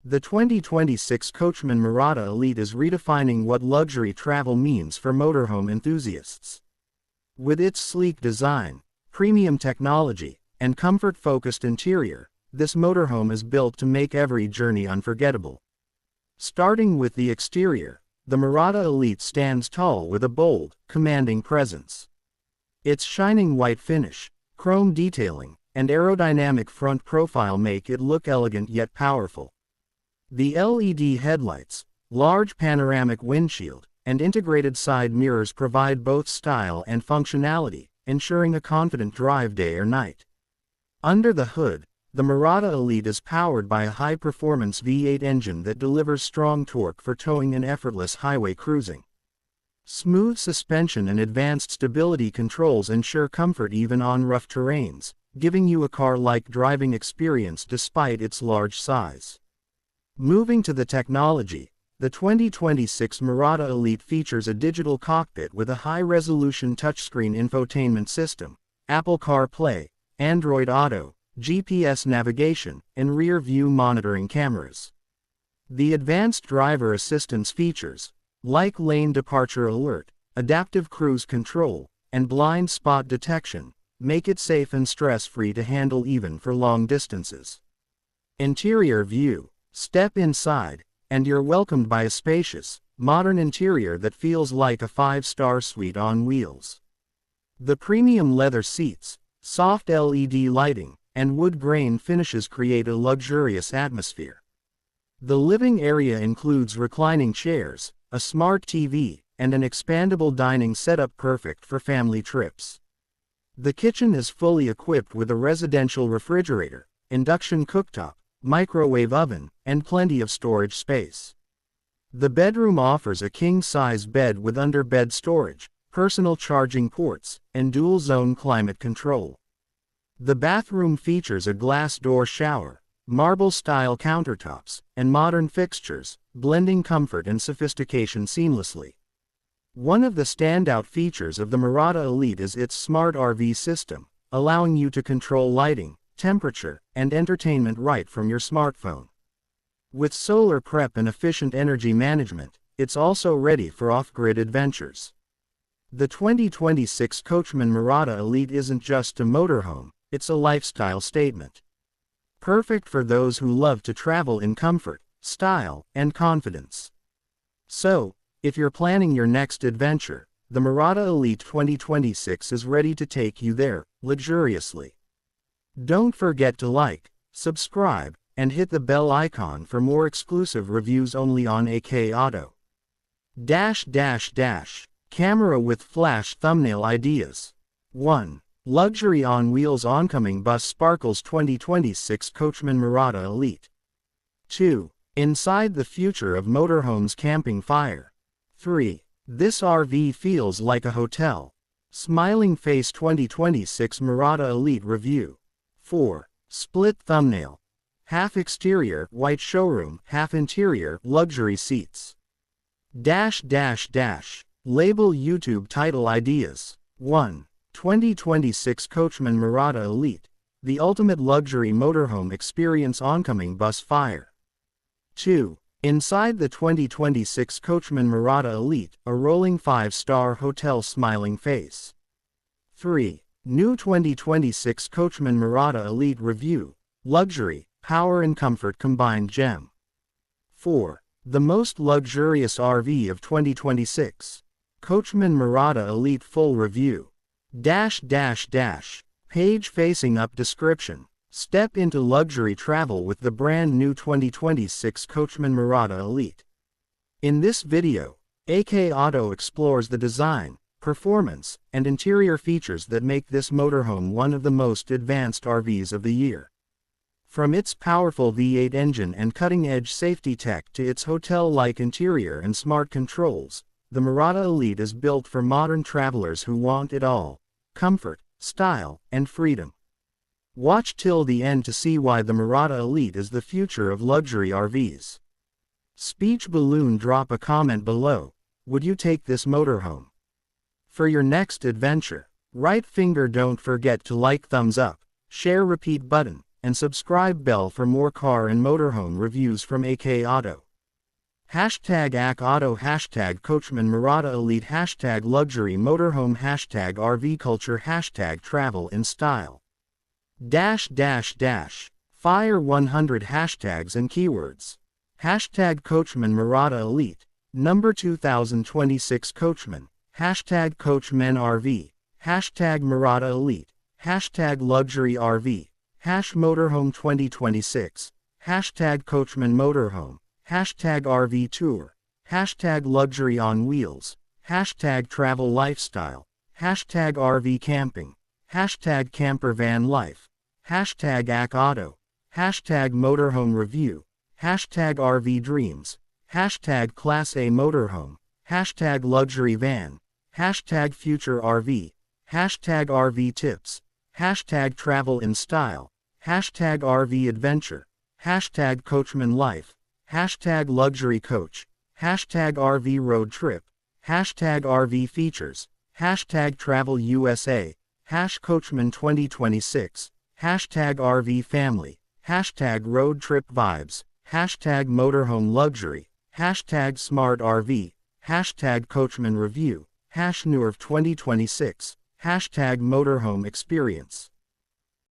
The 2026 Coachmen Mirada Elite is redefining what luxury travel means for motorhome enthusiasts. With its sleek design, premium technology, and comfort-focused interior, this motorhome is built to make every journey unforgettable. Starting with the exterior, the Mirada Elite stands tall with a bold, commanding presence. Its shining white finish, chrome detailing, and aerodynamic front profile make it look elegant yet powerful. The LED headlights, large panoramic windshield, and integrated side mirrors provide both style and functionality, ensuring a confident drive day or night. Under the hood, the Mirada Elite is powered by a high-performance V8 engine that delivers strong torque for towing and effortless highway cruising. Smooth suspension and advanced stability controls ensure comfort even on rough terrains, giving you a car-like driving experience despite its large size. Moving to the technology, the 2026 Mirada Elite features a digital cockpit with a high-resolution touchscreen infotainment system, Apple CarPlay, Android Auto, GPS navigation, and rear-view monitoring cameras. The advanced driver assistance features, like lane departure alert, adaptive cruise control, and blind spot detection, make it safe and stress-free to handle even for long distances. Interior view. Step inside, and you're welcomed by a spacious, modern interior that feels like a five-star suite on wheels. The premium leather seats, soft LED lighting, and wood grain finishes create a luxurious atmosphere. The living area includes reclining chairs, a smart TV, and an expandable dining setup perfect for family trips. The kitchen is fully equipped with a residential refrigerator, induction cooktop, microwave oven, and plenty of storage space. The bedroom offers a king-size bed with under-bed storage, personal charging ports, and dual-zone climate control. The bathroom features a glass door shower, marble-style countertops, and modern fixtures, blending comfort and sophistication seamlessly. One of the standout features of the Mirada Elite is its smart RV system, allowing you to control lighting, temperature, and entertainment right from your smartphone. With solar prep and efficient energy management, it's also ready for off-grid adventures. The 2026 Coachmen Mirada Elite isn't just a motorhome, it's a lifestyle statement. Perfect for those who love to travel in comfort, style, and confidence. So, if you're planning your next adventure, the Mirada Elite 2026 is ready to take you there, luxuriously. Don't forget to like, subscribe, and hit the bell icon for more exclusive reviews only on AK Auto. Camera with flash thumbnail ideas. 1. Luxury on wheels oncoming bus sparkles 2026 Coachmen Mirada Elite. 2. Inside the future of motorhomes camping fire. 3. This RV feels like a hotel. Smiling face 2026 Mirada Elite review. 4. Split thumbnail. Half exterior, white showroom, half interior, luxury seats. Label YouTube title ideas. 1. 2026 Coachmen Mirada Elite, the ultimate luxury motorhome experience oncoming bus fire. 2. Inside the 2026 Coachmen Mirada Elite, a rolling 5-star hotel smiling face. 3. New 2026 Coachmen Mirada Elite review, luxury, power and comfort combined gem. 4. The most luxurious RV of 2026. Coachmen Mirada Elite full review. Page facing up description. Step into luxury travel with the brand new 2026 Coachmen Mirada Elite. In this video, AK Auto explores the design, performance, and interior features that make this motorhome one of the most advanced RVs of the year. From its powerful V8 engine and cutting-edge safety tech to its hotel-like interior and smart controls, the Mirada Elite is built for modern travelers who want it all: comfort, style, and freedom. Watch till the end to see why the Mirada Elite is the future of luxury RVs. Speech balloon. Drop a comment below. Would you take this motorhome? For your next adventure, right finger. Don't forget to like, thumbs up, share, repeat button, and subscribe bell for more car and motorhome reviews from AK Auto. Hashtag AK Auto, hashtag Coachmen Mirada Elite, hashtag Luxury Motorhome, hashtag RV Culture, hashtag Travel in Style. Fire 100 hashtags and keywords. Hashtag Coachmen Mirada Elite. Number 2026 Coachmen. Hashtag Coachmen RV. Hashtag Mirada Elite. Hashtag Luxury RV. Hash Motorhome 2026. Hashtag Coachmen Motorhome. Hashtag RV Tour. Hashtag Luxury on Wheels. Hashtag Travel Lifestyle. Hashtag RV Camping. Hashtag Camper Van Life. Hashtag AK Auto. Hashtag Motorhome Review. Hashtag RV Dreams. Hashtag Class A Motorhome. Hashtag Luxury Van. Hashtag Future RV. Hashtag RV Tips. Hashtag Travel in Style. Hashtag RV Adventure. Hashtag Coachman Life. Hashtag Luxury Coach. Hashtag RV Road Trip. Hashtag RV Features. Hashtag Travel USA. Hash Coachman 2026. Hashtag RV Family. Hashtag Road Trip Vibes. Hashtag Motorhome Luxury. Hashtag Smart RV. Hashtag Coachman Review. Hash Nerve 2026. Hashtag Motorhome Experience.